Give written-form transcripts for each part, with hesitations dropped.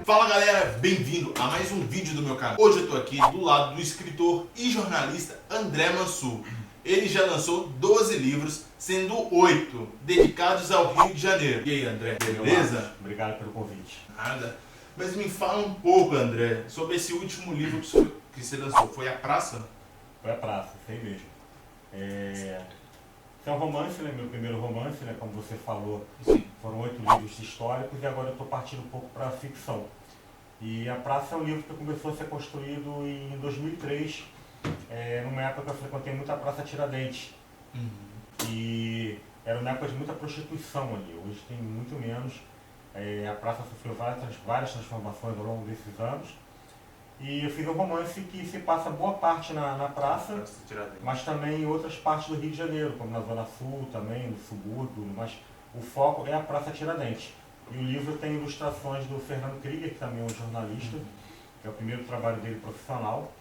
Fala galera, bem-vindo a mais um vídeo do meu canal. Hoje eu tô aqui do lado do escritor e jornalista André Mansur. Ele já lançou 12 livros, sendo 8 dedicados ao Rio de Janeiro. E aí André, beleza? Obrigado pelo convite. Nada. Mas me fala um pouco, André, sobre esse último livro que você lançou. Foi A Praça? Foi A Praça, sei mesmo. Esse é um romance, né? Meu primeiro romance, né? Como você falou, Sim. foram 8 livros históricos e agora eu estou partindo um pouco para a ficção. E A Praça é um livro que começou a ser construído em 2003, numa época que eu frequentei muito a Praça Tiradentes. E era uma época de muita prostituição ali, hoje tem muito menos. A praça sofreu várias transformações ao longo desses anos. E eu fiz um romance que se passa boa parte na praça, mas também em outras partes do Rio de Janeiro, como na Zona Sul também, no subúrbio, mas o foco é a Praça Tiradentes. E o livro tem ilustrações do Fernando Krieger, que também é um jornalista, que é o primeiro trabalho dele profissional.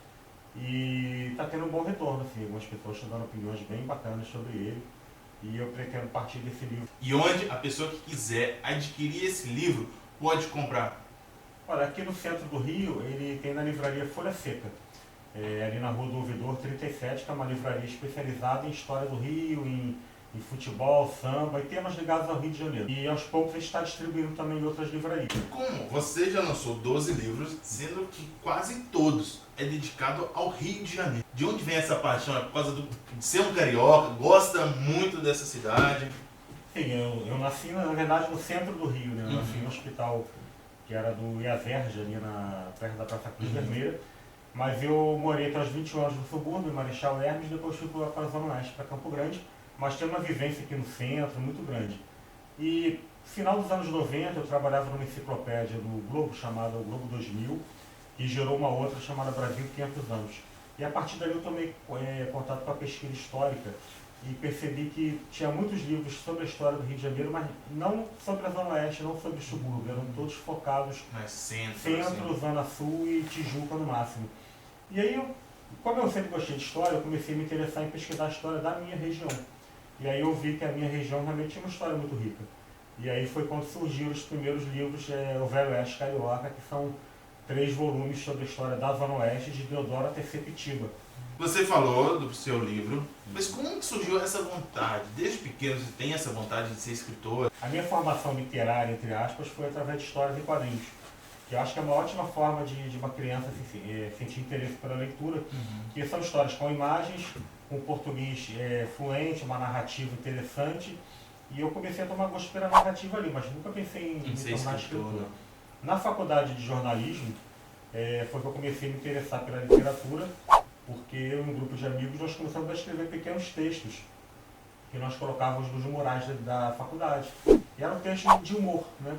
E está tendo um bom retorno, assim, algumas pessoas estão dando opiniões bem bacanas sobre ele. E eu pretendo partir desse livro. E onde a pessoa que quiser adquirir esse livro pode comprar? Olha, aqui no centro do Rio, ele tem na livraria Folha Seca, ali na Rua do Ouvidor 37, que é uma livraria especializada em história do Rio, em futebol, samba e temas ligados ao Rio de Janeiro. E aos poucos a gente está distribuindo também em outras livrarias. Como você já lançou 12 livros, sendo que quase todos é dedicado ao Rio de Janeiro. De onde vem essa paixão? É por causa de ser um carioca? Gosta muito dessa cidade? Sim, eu nasci, na verdade, no centro do Rio, né? Eu nasci no hospital que era do Iazerja, ali perto da Praça Cruz Vermelha. Mas eu morei até os 21 anos no subúrbio, em Marechal Hermes, depois fui para a Zona Oeste, para Campo Grande. Mas tem uma vivência aqui no centro muito grande. E no final dos anos 90 eu trabalhava numa enciclopédia do Globo, chamada Globo 2000, que gerou uma outra chamada Brasil 500 anos. E a partir dali eu tomei contato com a pesquisa histórica e percebi que tinha muitos livros sobre a história do Rio de Janeiro, mas não sobre a Zona Oeste, não sobre o subúrbio, eram todos focados Mas centro, Zona Sul e Tijuca no máximo. E aí, como eu sempre gostei de história, eu comecei a me interessar em pesquisar a história da minha região. E aí eu vi que a minha região realmente tinha uma história muito rica. E aí foi quando surgiram os primeiros livros, o Velho Oeste Carioca, que são 3 volumes sobre a história da Zona Oeste, de Deodoro até Sepetiba. Você falou do seu livro, mas como que surgiu essa vontade? Desde pequeno você tem essa vontade de ser escritor? A minha formação literária, entre aspas, foi através de histórias e quadrinhos. Que eu acho que é uma ótima forma de uma criança sentir interesse pela leitura, que são histórias com imagens, com português fluente, uma narrativa interessante. E eu comecei a tomar gosto pela narrativa ali, mas nunca pensei em me tornar escritor. Na faculdade de jornalismo, foi que eu comecei a me interessar pela literatura, porque eu e um grupo de amigos nós começamos a escrever pequenos textos que nós colocávamos nos murais da faculdade. E eram textos de humor, né?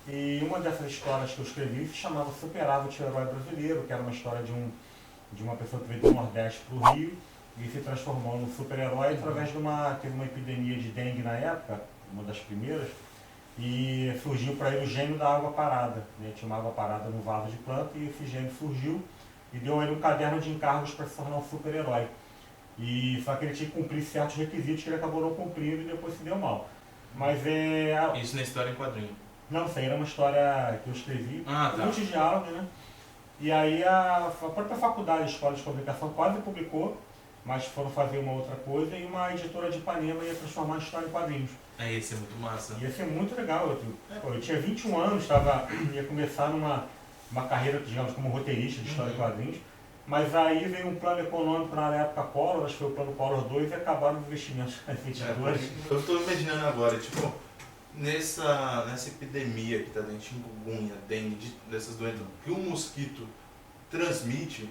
E uma dessas histórias que eu escrevi se chamava Superávit, o Herói Brasileiro, que era uma história de uma pessoa que veio do Nordeste para o Rio e se transformou num super-herói através teve uma epidemia de dengue na época, uma das primeiras, e surgiu para ele o gênio da água parada, né? Tinha uma água parada no vaso de planta e esse gênio surgiu e deu a ele um caderno de encargos para se tornar um super-herói. E só que ele tinha que cumprir certos requisitos que ele acabou não cumprindo e depois se deu mal. Mas Isso na história em quadrinho? Não, isso aí era uma história que eu escrevi, muitos diálogos, né? E aí a própria faculdade, a Escola de Comunicação, quase publicou, mas foram fazer uma outra coisa e uma editora de Ipanema ia transformar a história em quadrinhos. Ia ser muito massa. Ia ser muito legal. Eu tinha 21 anos, ia começar numa carreira, digamos, como roteirista de história em quadrinhos, mas aí veio um plano econômico na época Collor, acho que foi o plano Collor 2, e acabaram os investimentos das editoras. Eu estou imaginando agora, tipo, nessa epidemia que está dentro de chikungunya, dengue, dessas doenças, que o mosquito transmite,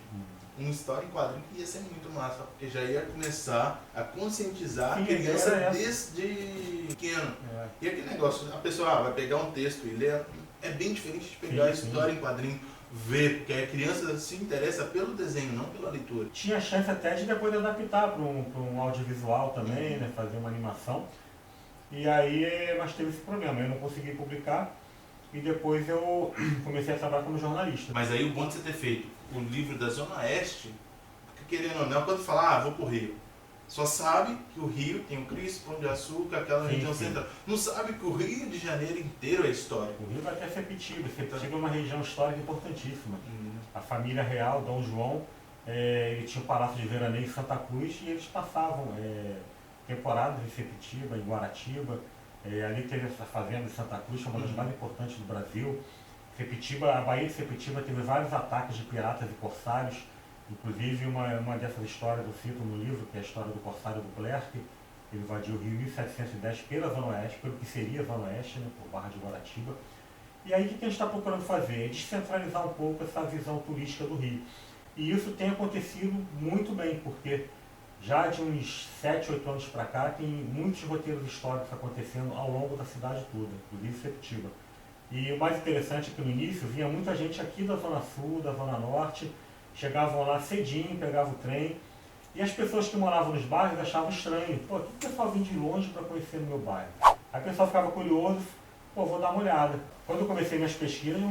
uma história em quadrinho que ia ser muito massa, porque já ia começar a conscientizar a criança desde pequeno. E aquele negócio, a pessoa vai pegar um texto e ler, é bem diferente de pegar a história em quadrinho, ver, porque a criança se interessa pelo desenho, não pela leitura. Tinha chance até de depois adaptar para um audiovisual também, né, fazer uma animação. E aí, mas teve esse problema, eu não consegui publicar e depois eu comecei a trabalhar como jornalista. Mas aí o bom de você ter feito o livro da Zona Oeste, porque querendo ou não, quando fala, vou pro Rio, Só sabe que o Rio tem o Cristo, Pão de Açúcar, aquela região sim. central. Não sabe que o Rio de Janeiro inteiro é histórico. O Rio vai até Sepetiba. Sepetiba é uma região histórica importantíssima. A família real, Dom João, ele tinha um palácio de veraneio em Santa Cruz e eles passavam temporadas em Sepetiba, em Guaratiba. Ali teve essa fazenda de Santa Cruz, uma das mais importantes do Brasil. Sepetiba, a Baía de Sepetiba teve vários ataques de piratas e corsários. Inclusive, uma dessas histórias eu cito no livro, que é a história do corsário do Clerc. Ele invadiu o Rio em 1710 pela Zona Oeste, pelo que seria a Zona Oeste, né, por Barra de Guaratiba. E aí o que a gente está procurando fazer? É descentralizar um pouco essa visão turística do Rio. E isso tem acontecido muito bem, porque já de uns 7, 8 anos para cá, tem muitos roteiros históricos acontecendo ao longo da cidade toda, inclusive Sepetiba. E o mais interessante é que no início vinha muita gente aqui da Zona Sul, da Zona Norte, chegavam lá cedinho, pegavam o trem, e as pessoas que moravam nos bairros achavam estranho. Pô, o que o pessoal vem de longe para conhecer no meu bairro? Aí o pessoal ficava curioso, pô, vou dar uma olhada. Quando eu comecei minhas pesquisas,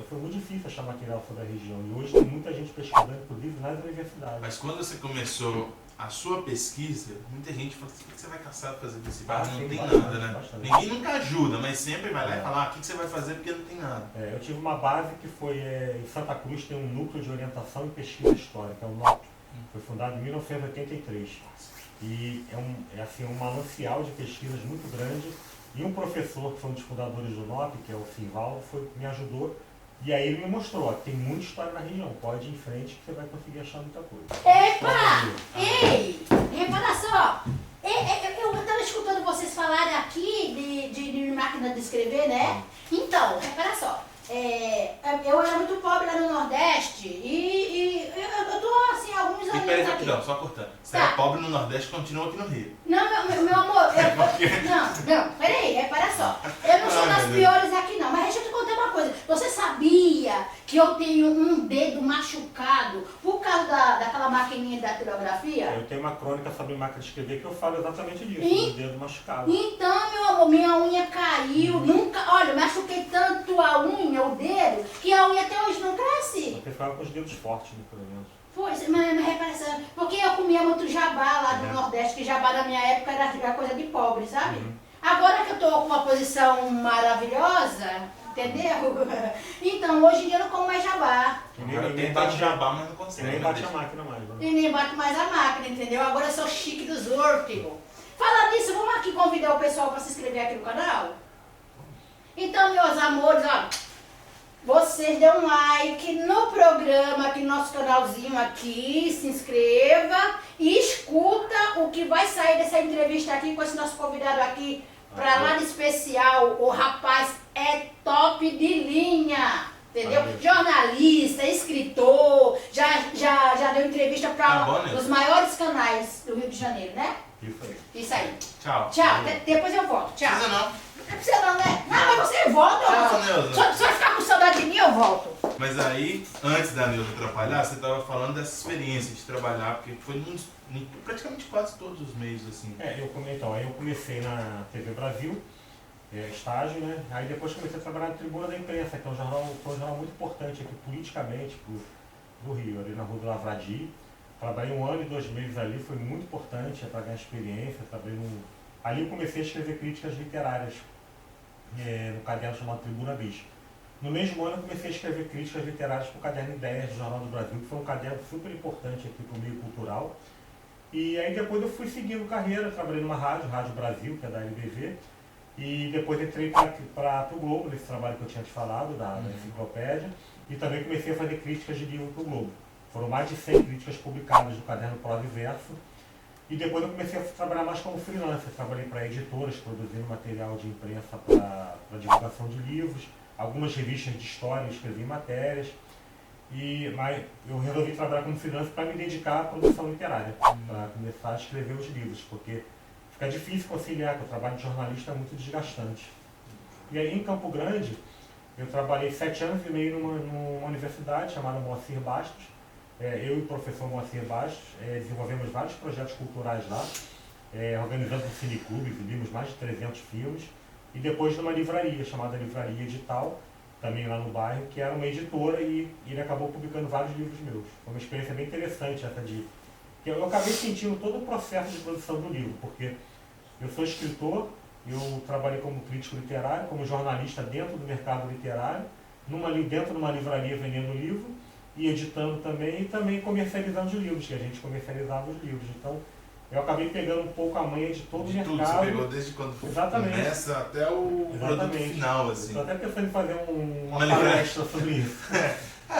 foi muito difícil achar material sobre a região, e hoje tem muita gente pesquisando, inclusive nas universidades. Mas quando você começou a sua pesquisa, muita gente fala assim, o que você vai caçar fazer desse bairro? Não tem nada, né? Bastante. Ninguém nunca ajuda, mas sempre vai lá e fala, o que você vai fazer porque não tem nada. Eu tive uma base que foi, em Santa Cruz tem um núcleo de orientação e pesquisa histórica, é o NOP. Foi fundado em 1983. E é assim, um manancial de pesquisas muito grande. E um professor, que foi um dos fundadores do NOP, que é o Simvaldo, me ajudou. E aí ele me mostrou, que tem muita história na região. Pode ir em frente que você vai conseguir achar muita coisa. Epa! Ei! Repara só! Eu estava escutando vocês falarem aqui de máquina de escrever, né? Então, repara só. Eu era muito pobre lá no Nordeste e eu tô assim, alguns E anos peraí, aqui. rapidão, só cortando. Você Tá. é pobre no Nordeste, continua aqui no Rio. Não, meu amor, não, peraí, repara só. Eu não sou das piores aqui não, mas deixa eu te contar uma coisa. Você sabia que eu tenho um dedo machucado por causa daquela maquininha da datilografia? Eu tenho uma crônica sobre máquina de escrever que eu falo exatamente disso, E? do dedo machucado. Então, meu amor, minha unha caiu, nunca, olha, eu machuquei tanto a unha, o dedo, que a unha até hoje não cresce. Você ficava com os dedos fortes, né, pelo menos. Pois, mas repara só, porque eu comia muito jabá lá do Nordeste, que jabá na minha época era coisa de pobre, sabe? Agora que eu tô com uma posição maravilhosa, entendeu? Então, hoje em dia eu não como mais jabá. Agora tenta de jabá, mas não E consegue. nem né, bate a deixa. máquina mais, né? E nem bato mais a máquina, entendeu? Agora eu sou chique dos últimos. Fala nisso, vamos aqui convidar o pessoal para se inscrever aqui no canal? Então, meus amores, ó, vocês dêem um like no programa, aqui no nosso canalzinho aqui, se inscreva e escuta o que vai sair dessa entrevista aqui com esse nosso convidado aqui, pra lá de especial. O rapaz é top de linha. Entendeu? Valeu. Jornalista, escritor, já deu entrevista Tá para bom, né? os maiores canais do Rio de Janeiro, né? Isso aí. Isso aí. Tchau. Tchau, depois eu volto. Tchau. Precisa não. Não precisa não, né? Não, mas você volta. Tchau, Neuza. Se você ficar com saudade de mim, eu volto. Mas aí, antes da Neuza atrapalhar, você estava falando dessa experiência de trabalhar, porque foi em praticamente quase todos os meios, assim. Aí eu comecei na TV Brasil, estágio, né? Aí depois comecei a trabalhar na Tribuna da Imprensa, que é um jornal muito importante aqui politicamente pro Rio, ali na Rua do Lavradi. Trabalhei 1 ano e 2 meses ali, foi muito importante para ganhar experiência. Ali eu comecei a escrever críticas literárias no caderno chamado Tribuna Bis. No mesmo ano eu comecei a escrever críticas literárias para o caderno Ideias do Jornal do Brasil, que foi um caderno super importante aqui para o meio cultural. E aí depois eu fui seguindo carreira, trabalhei numa Rádio Brasil, que é da LBV, e depois entrei para o Globo, nesse trabalho que eu tinha te falado, da enciclopédia, e também comecei a fazer críticas de livro para o Globo. Foram mais de 100 críticas publicadas no caderno Prosa e Verso. E depois eu comecei a trabalhar mais como freelancer. Trabalhei para editoras, produzindo material de imprensa para divulgação de livros, algumas revistas de história, escrevi matérias. Mas eu resolvi trabalhar como freelancer para me dedicar à produção literária, para começar a escrever os livros, porque fica difícil conciliar, porque o trabalho de jornalista é muito desgastante. E aí em Campo Grande, eu trabalhei 7 anos e meio numa universidade chamada Moacir Bastos. Eu e o professor Moacir Bastos desenvolvemos vários projetos culturais lá, organizamos um cineclube, exibimos mais de 300 filmes, e depois numa livraria chamada Livraria Edital, também lá no bairro, que era uma editora, e ele acabou publicando vários livros meus. Foi uma experiência bem interessante essa de Eu acabei sentindo todo o processo de produção do livro, porque eu sou escritor, eu trabalhei como crítico literário, como jornalista dentro do mercado literário, dentro de uma livraria vendendo livro, e editando também, e também comercializando os livros, que a gente comercializava os livros. Então, eu acabei pegando um pouco a manha de todo o mercado. Tudo, você pegou desde quando Exatamente. começa até o produto final, assim. Estou até pensando em fazer uma livraria. palestra sobre isso.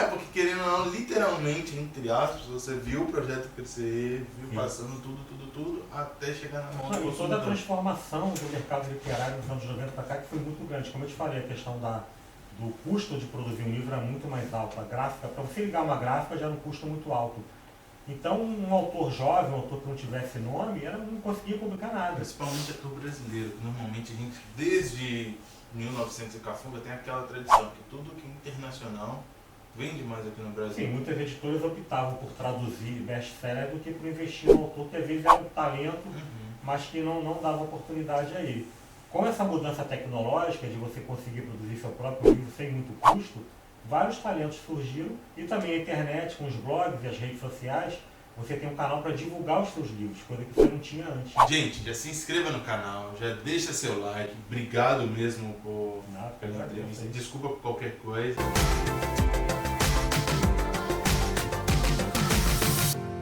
Porque querendo ou não, literalmente, entre aspas, você viu o projeto crescer, viu passando tudo, até chegar na mão do E toda a consumidor. transformação do mercado literário nos anos 90 para cá, que foi muito grande. Como eu te falei, a questão do custo de produzir um livro é muito mais alto. A gráfica, para você ligar uma gráfica já era um custo muito alto. Então, um autor jovem, um autor que não tivesse nome, não conseguia publicar nada. Principalmente autor brasileiro, que normalmente a gente, desde 1900 e cafunga, tem aquela tradição que tudo que é internacional vende mais aqui no Brasil. Sim, muitas editoras optavam por traduzir best-seller do que por investir no autor, que às vezes era um talento, mas que não dava oportunidade a ele. Com essa mudança tecnológica de você conseguir produzir seu próprio livro sem muito custo, vários talentos surgiram, e também a internet, com os blogs e as redes sociais, você tem um canal para divulgar os seus livros, coisa que você não tinha antes. Gente, já se inscreva no canal, já deixa seu like, obrigado mesmo pela entrevista, desculpa por qualquer coisa.